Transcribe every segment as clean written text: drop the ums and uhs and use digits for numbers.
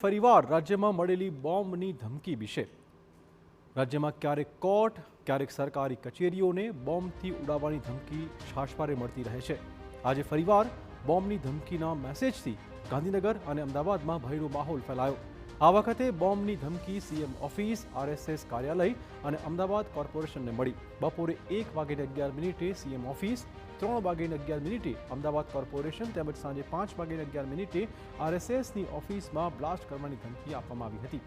ફરીવાર રાજ્યમાં મળેલી બોમ્બની ધમકી વિશે રાજ્યમાં ક્યારેક કોર્ટ ક્યારેક સરકારી કચેરીઓને બોમ્બથી ઉડાવવાની ધમકી છાશવારે મળતી રહે છે। આજે ફરીવાર બોમ્બની ધમકીના મેસેજથી ગાંધીનગર અને અમદાવાદમાં ભયનો માહોલ ફેલાયો। આ વખતે બોમ્બની ધમકી સીએમ ઓફિસ, આરએસએસ કાર્યાલય અને અમદાવાદ કોર્પોરેશનને મળી। બપોરે 1:11 સીએમ ઓફિસ, 3:11 અમદાવાદ કોર્પોરેશન તેમજ સાંજે 5:11 આરએસએસની ઓફિસમાં બ્લાસ્ટ કરવાની ધમકી આપવામાં આવી હતી।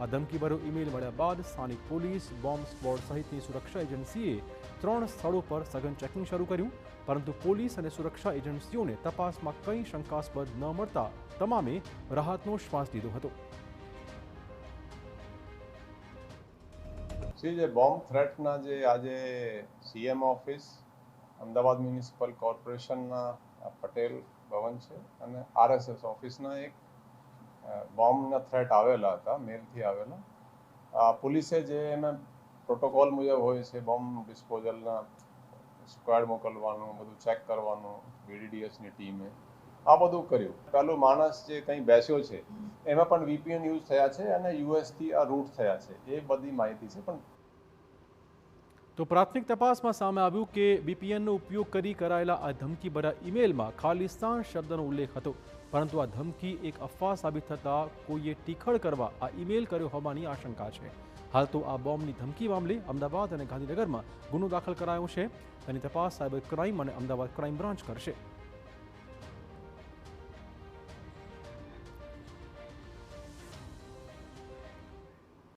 આ ધમકીભર્યો ઈમેલ મળ્યા બાદ સ્થાનિક પોલીસ, બોમ્બ સ્ક્વોડ સહિતની સુરક્ષા એજન્સીએ 3 સ્થળો પર સઘન ચેકિંગ શરૂ કર્યું, પરંતુ પોલીસ અને સુરક્ષા એજન્સીઓને તપાસમાં કંઈ શંકાસ્પદ ન મળતા તમામે રાહતનો શ્વાસ લીધો હતો। જે બોમ્બ થ્રેટના જે આજે સીએમ ઓફિસ, અમદાવાદ મ્યુનિસિપલ કોર્પોરેશનના પટેલ ભવન છે અને આરએસએસ ઓફિસના એક બોમ્બના થ્રેટ આવેલા હતા, મેલથી આવેલા। પોલીસે જે એના પ્રોટોકોલ મુજબ હોય છે, બોમ્બ ડિસ્પોઝલના સ્ક્વોડ મોકલવાનું, બધું ચેક કરવાનું, બીડીડીએસની ટીમે આ બધું કર્યું। પહેલો માણસ જે કંઈ બેસ્યો છે એમાં પણ વીપીએન યુઝ થયા છે અને યુએસથી આ રૂટ થયા છે, એ બધી માહિતી છે। પણ તો પ્રાથમિક તપાસમાં સામે આવ્યું કે વીપીએનનો ઉપયોગ કરી કરાયેલા આ ધમકીભર્યા ઈમેલમાં ખાલિસ્તાન શબ્દનો ઉલ્લેખ હતો, પરંતુ આ ધમકી એક અફવા સાબિત થતાં કોઈએ ટીખળ કરવા આ ઈમેલ કર્યો હોવાની આશંકા છે। હાલ તો આ બોમ્બની ધમકી મામલે અમદાવાદ અને ગાંધીનગરમાં ગુનો દાખલ કરાયો છે। તેની તપાસ સાયબર ક્રાઇમ અને અમદાવાદ ક્રાઇમ બ્રાન્ચ કરશે।